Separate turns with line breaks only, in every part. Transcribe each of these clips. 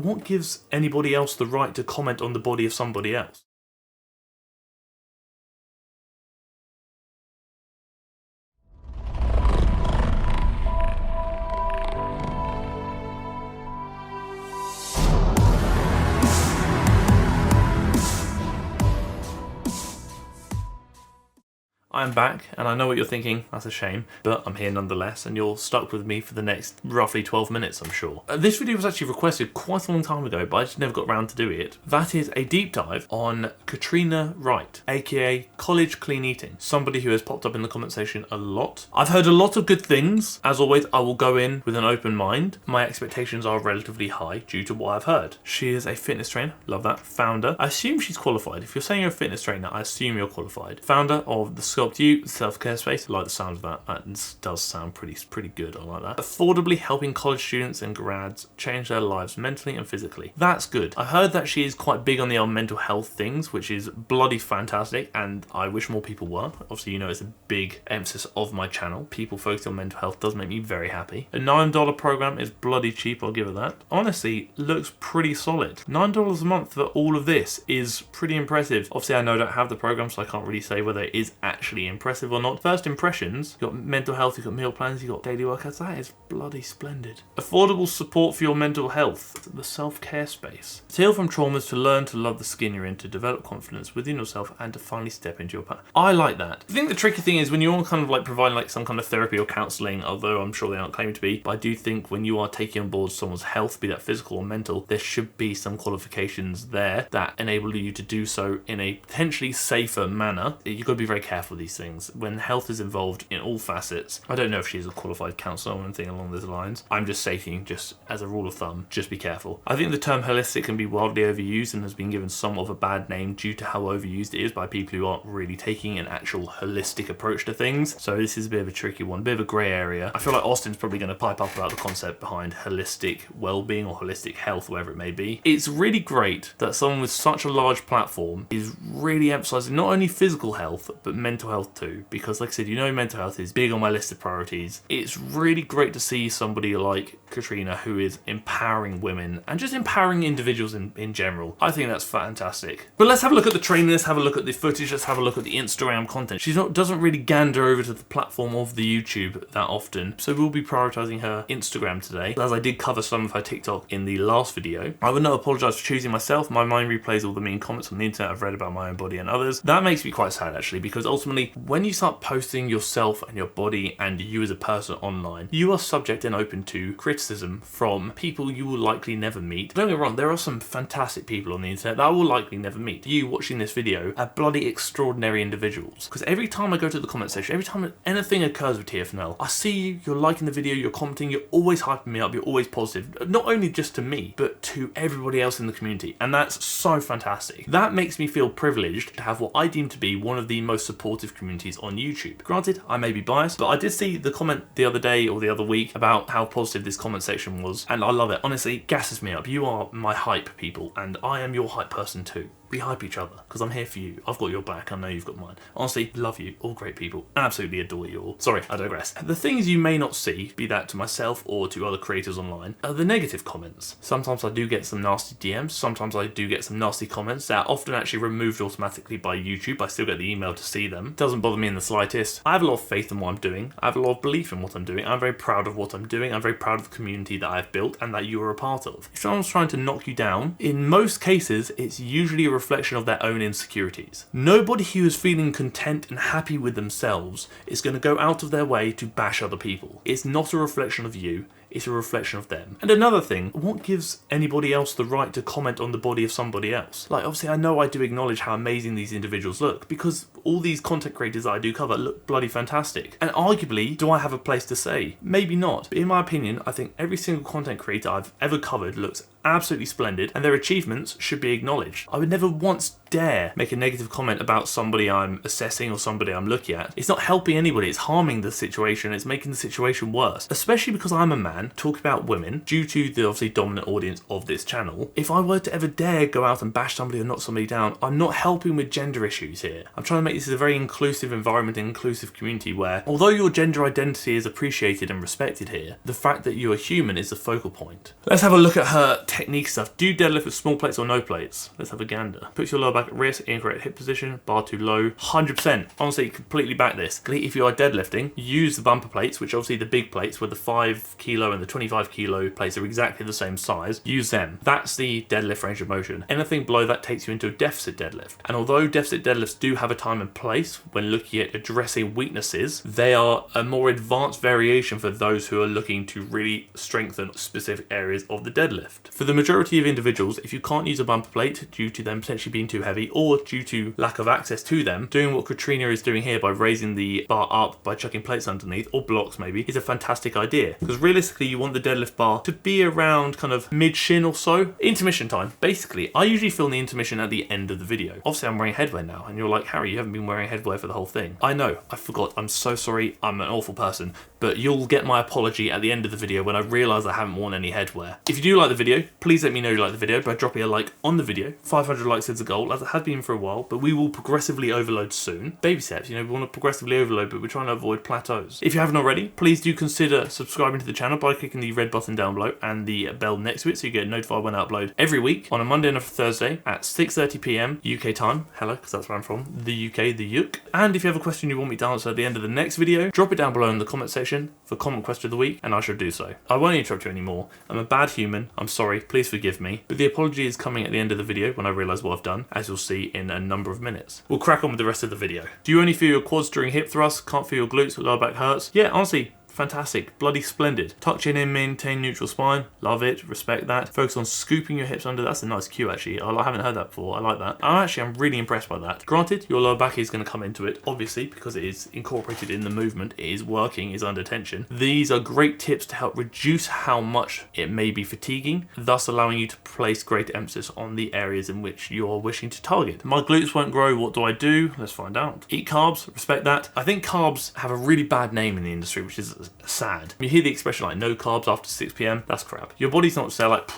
what gives anybody else the right to comment on the body of somebody else? I'm back, and I know what you're thinking, that's a shame, but I'm here nonetheless, and you're stuck with me for the next roughly 12 minutes, I'm sure. This video was actually requested quite a long time ago, but I just never got around to doing it. That is a deep dive on Katrina Wright, aka CollegeCleanEating, somebody who has popped up in the comment section a lot. I've heard a lot of good things. As always, I will go in with an open mind. My expectations are relatively high due to what I've heard. She is a fitness trainer, love that, founder. I assume she's qualified. If you're saying you're a fitness trainer, I assume you're qualified. Founder of the Sculpt You self-care space. I like the sound of that. That does sound pretty good. I like that. Affordably helping college students and grads change their lives mentally and physically. That's good. I heard that she is quite big on the mental health things, which is bloody fantastic, and I wish more people were. Obviously, you know, it's a big emphasis of my channel. People focused on mental health does make me very happy. A $9 program is bloody cheap, I'll give her that. Honestly, looks pretty solid. $9 a month for all of this is pretty impressive. Obviously, I know I don't have the program, so I can't really say whether it is actually impressive or not. First impressions, you've got mental health, you've got meal plans, you've got daily workouts. That is bloody splendid. Affordable support for your mental health. The self-care space. To heal from traumas, to learn to love the skin you're in, to develop confidence within yourself, and to finally step into your path. I like that. I think the tricky thing is when you're kind of like providing like some kind of therapy or counselling, although I'm sure they aren't claiming to be, but I do think when you are taking on board someone's health, be that physical or mental, there should be some qualifications there that enable you to do so in a potentially safer manner. You've got to be very careful with these things. When health is involved in all facets, I don't know if she's a qualified counsellor or anything along those lines. I'm just saying, just as a rule of thumb, just be careful. I think the term holistic can be wildly overused and has been given some of a bad name due to how overused it is by people who aren't really taking an actual holistic approach to things. So this is a bit of a tricky one, a bit of a grey area. I feel like Austin's probably going to pipe up about the concept behind holistic well-being or holistic health, whatever it may be. It's really great that someone with such a large platform is really emphasising not only physical health, but mental health too. Because like I said, you know, mental health is big on my list of priorities. It's really great to see somebody like Katrina who is empowering women and just empowering individuals in general. I think that's fantastic. But let's have a look at the training, let's have a look at the footage, let's have a look at the Instagram content. She doesn't really gander over to the platform of the YouTube that often, so we'll be prioritising her Instagram today. As I did cover some of her TikTok in the last video, I would not apologise for choosing myself. My mind replays all the mean comments on the internet I've read about my own body and others. That makes me quite sad actually, because ultimately when you start posting yourself and your body and you as a person online, you are subject and open to criticism from people you will likely never meet. Don't get me wrong, there are some fantastic people on the internet that I will likely never meet. You watching this video are bloody extraordinary individuals. Because every time I go to the comment section, every time anything occurs with TFNL, I see you, you're liking the video, you're commenting, you're always hyping me up, you're always positive. Not only just to me, but to everybody else in the community. And that's so fantastic. That makes me feel privileged to have what I deem to be one of the most supportive communities on YouTube. Granted, I may be biased, but I did see the comment the other day or the other week about how positive this comment section was, and I love it. Honestly, it gasses me up. You are my hype people, and I am your hype person too. We hype each other, because I'm here for you. I've got your back, I know you've got mine. Honestly, love you, all great people. Absolutely adore you all. Sorry, I digress. The things you may not see, be that to myself or to other creators online, are the negative comments. Sometimes I do get some nasty DMs, sometimes I do get some nasty comments that are often actually removed automatically by YouTube. I still get the email to see them. Doesn't bother me in the slightest. I have a lot of faith in what I'm doing. I have a lot of belief in what I'm doing. I'm very proud of what I'm doing. I'm very proud of the community that I've built and that you are a part of. If someone's trying to knock you down, in most cases, it's usually a reflection of their own insecurities. Nobody who is feeling content and happy with themselves is going to go out of their way to bash other people. It's not a reflection of you, it's a reflection of them. And another thing, what gives anybody else the right to comment on the body of somebody else? Like, obviously I know I do acknowledge how amazing these individuals look, because all these content creators that I do cover look bloody fantastic. And arguably, do I have a place to say? Maybe not. But in my opinion, I think every single content creator I've ever covered looks absolutely splendid, and their achievements should be acknowledged. I would never once dare make a negative comment about somebody I'm assessing or somebody I'm looking at, it's not helping anybody, it's harming the situation, it's making the situation worse. Especially because I'm a man talking about women, due to the obviously dominant audience of this channel. If I were to ever dare go out and bash somebody or knock somebody down, I'm not helping with gender issues here. I'm trying to make this a very inclusive environment, an inclusive community where, although your gender identity is appreciated and respected here, the fact that you're human is the focal point. Let's have a look at her technique stuff. Do you deadlift with small plates or no plates? Let's have a gander. Puts your lower back at risk, incorrect hip position, bar too low. 100%. Honestly, completely back this. If you are deadlifting, use the bumper plates, which obviously the big plates where the 5 kilo and the 25 kilo plates are exactly the same size. Use them. That's the deadlift range of motion. Anything below that takes you into a deficit deadlift. And although deficit deadlifts do have a time and place when looking at addressing weaknesses, they are a more advanced variation for those who are looking to really strengthen specific areas of the deadlift. For the majority of individuals, if you can't use a bumper plate due to them potentially being too heavy or due to lack of access to them, doing what Katrina is doing here by raising the bar up by chucking plates underneath, or blocks maybe, is a fantastic idea. Because realistically, you want the deadlift bar to be around kind of mid-shin or so. Intermission time. Basically, I usually film the intermission at the end of the video. Obviously, I'm wearing headwear now, and you're like, Harry, you haven't been wearing headwear for the whole thing. I know, I forgot. I'm so sorry. I'm an awful person. But you'll get my apology at the end of the video when I realise I haven't worn any headwear. If you do like the video, please let me know you like the video by dropping a like on the video. 500 likes is a goal, as it has been for a while, but we will progressively overload soon. Baby steps, you know, we want to progressively overload, but we're trying to avoid plateaus. If you haven't already, please do consider subscribing to the channel by clicking the red button down below and the bell next to it so you get notified when I upload every week on a Monday and a Thursday at 6:30 PM UK time. Hello, because that's where I'm from. The UK, the UK. And if you have a question you want me to answer at the end of the next video, drop it down below in the comment section for comment question of the week, and I shall do so. I won't interrupt you anymore. I'm a bad human. I'm sorry. Please forgive me. But the apology is coming at the end of the video when I realise what I've done, as you'll see in a number of minutes. We'll crack on with the rest of the video. Do you only feel your quads during hip thrusts? Can't feel your glutes? Lower back hurts? Yeah, honestly, fantastic, bloody splendid. Tuck chin in, maintain neutral spine. Love it, respect that. Focus on scooping your hips under. That's a nice cue actually. I haven't heard that before. I like that. I'm really impressed by that. Granted, your lower back is going to come into it, obviously, because it is incorporated in the movement. It is working, is under tension. These are great tips to help reduce how much it may be fatiguing, thus allowing you to place greater emphasis on the areas in which you're wishing to target. My glutes won't grow. What do I do? Let's find out. Eat carbs. Respect that. I think carbs have a really bad name in the industry, which is sad. You hear the expression like no carbs after 6 PM, that's crap. Your body's not saying like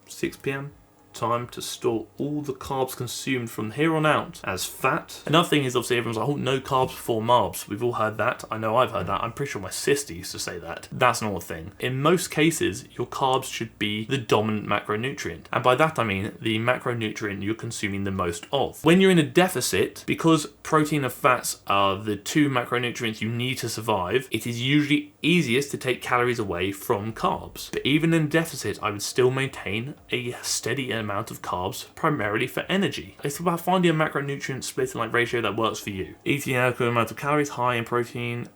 6 PM, time to store all the carbs consumed from here on out as fat. Another thing is obviously everyone's like, oh, no carbs before marbs. We've all heard that. I know I've heard that. I'm pretty sure my sister used to say that. That's not a thing. In most cases, your carbs should be the dominant macronutrient. And by that I mean the macronutrient you're consuming the most of. When you're in a deficit, because protein and fats are the two macronutrients you need to survive, it is usually easiest to take calories away from carbs. But even in deficit, I would still maintain a steady amount of carbs, primarily for energy. It's about finding a macronutrient split and like ratio that works for you. Eating an adequate amount of calories, high in protein.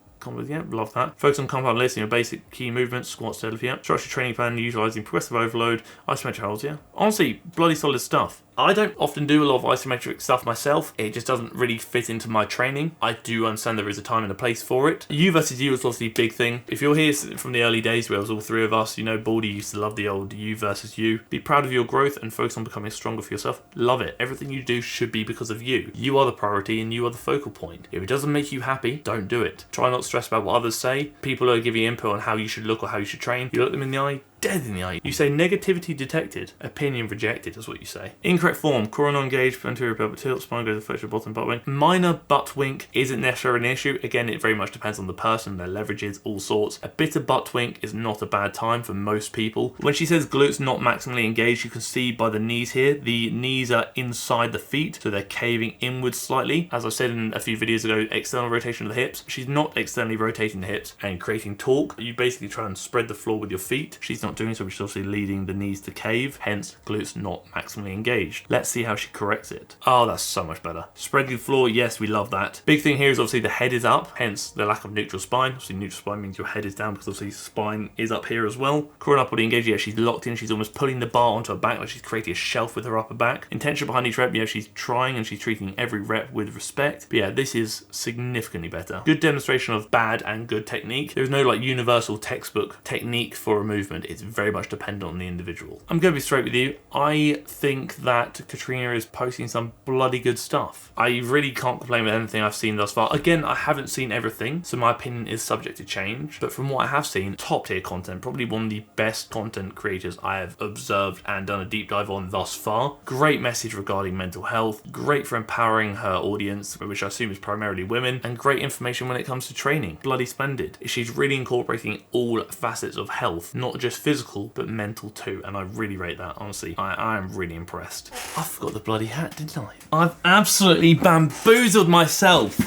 Yeah, love that. Focus on compound lifts in your basic key movements, squats, deadlift, yeah. Structured training plan, utilising progressive overload, isometric holds, yeah. Honestly, bloody solid stuff. I don't often do a lot of isometric stuff myself. It just doesn't really fit into my training. I do understand there is a time and a place for it. You versus you is obviously a big thing. If you're here from the early days where it was all three of us, you know, Baldy used to love the old you versus you. Be proud of your growth and focus on becoming stronger for yourself. Love it. Everything you do should be because of you. You are the priority and you are the focal point. If it doesn't make you happy, don't do it. Try not to stress about what others say. People are giving you input on how you should look or how you should train. You look them in the eye, dead in the eye. You say negativity detected, opinion rejected is what you say. Incorrect form, core not engaged, anterior pelvic tilt, spine goes to flexion, bottom butt wink. Minor butt wink isn't necessarily an issue. Again, it very much depends on the person, their leverages, all sorts. A bit of butt wink is not a bad time for most people. When she says glutes not maximally engaged, you can see by the knees here, the knees are inside the feet, so they're caving inwards slightly. As I said in a few videos ago, external rotation of the hips. She's not externally rotating the hips and creating torque. You basically try and spread the floor with your feet. She's not doing so, which is obviously leading the knees to cave, hence glutes not maximally engaged. Let's see how she corrects it. Oh, that's so much better. Spreading the floor, yes, we love that. Big thing here is obviously the head is up, hence the lack of neutral spine. Obviously neutral spine means your head is down because obviously spine is up here as well. Core and upper body engaged, yeah, she's locked in, she's almost pulling the bar onto her back like she's creating a shelf with her upper back. Intention behind each rep, yeah, she's trying and she's treating every rep with respect. But yeah, this is significantly better. Good demonstration of bad and good technique. There's no like universal textbook technique for a movement. it's very much dependent on the individual. I'm going to be straight with you. I think that Katrina is posting some bloody good stuff. I really can't complain with anything I've seen thus far. Again, I haven't seen everything, so my opinion is subject to change, but from what I have seen, top tier content, probably one of the best content creators I have observed and done a deep dive on thus far. Great message regarding mental health, great for empowering her audience, which I assume is primarily women, and great information when it comes to training. Bloody splendid. She's really incorporating all facets of health, not just physical, but mental too, and I really rate that, honestly. I am really impressed. I forgot the bloody hat, didn't I? I've absolutely bamboozled myself.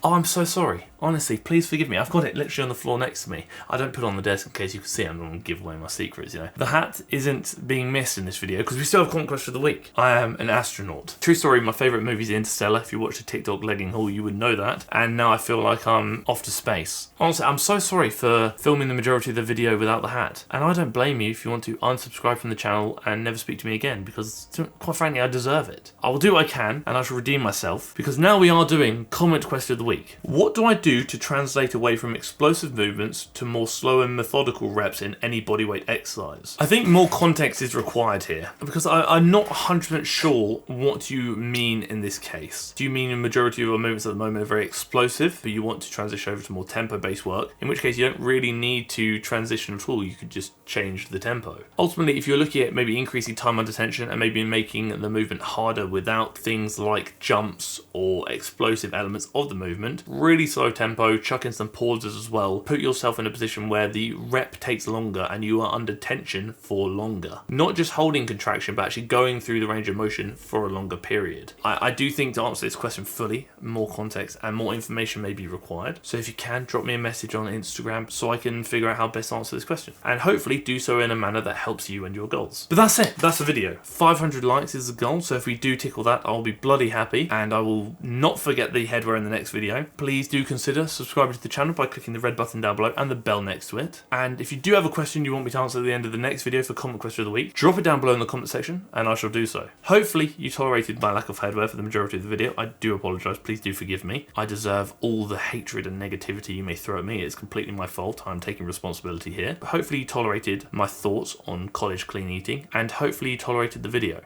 Oh, I'm so sorry. Honestly, please forgive me. I've got it literally on the floor next to me. I don't put it on the desk in case you can see. I don't want to give away my secrets, you know. The hat isn't being missed in this video because we still have Conquest of the Week. I am an astronaut. True story, my favourite movie is Interstellar. If you watch the TikTok legging haul, you would know that. And now I feel like I'm off to space. Honestly, I'm so sorry for filming the majority of the video without the hat. And I don't blame you if you want to unsubscribe from the channel and never speak to me again, because quite frankly, I deserve it. I will do what I can and I shall redeem myself, because now we are doing Comment Question of the Week. What do I do to translate away from explosive movements to more slow and methodical reps in any bodyweight exercise? I think more context is required here, because I'm not 100% sure what you mean in this case. Do you mean a majority of your movements at the moment are very explosive, but you want to transition over to more tempo-based work, in which case you don't really need to transition at all, you could just change the tempo. Ultimately, if you're looking at maybe increasing time under tension and maybe making the movement harder without things like jumps or explosive elements of the movement, really slow tempo, chuck in some pauses as well, put yourself in a position where the rep takes longer and you are under tension for longer. Not just holding contraction, but actually going through the range of motion for a longer period. I do think to answer this question fully, more context and more information may be required. So if you can, drop me a message on Instagram so I can figure out how best to answer this question. And hopefully do so in a manner that helps you and your goals. But that's it. That's the video. 500 likes is the goal. So if we do tickle that, I'll be bloody happy. And I will not forget the headwear in the next video. Please do consider subscribing to the channel by clicking the red button down below and the bell next to it. And if you do have a question you want me to answer at the end of the next video for Comment Question of the Week, drop it down below in the comment section and I shall do so. Hopefully you tolerated my lack of headwear for the majority of the video. I do apologise, please do forgive me. I deserve all the hatred and negativity you may throw at me. It's completely my fault. I'm taking responsibility here. But hopefully you tolerated my thoughts on college clean eating and hopefully you tolerated the video.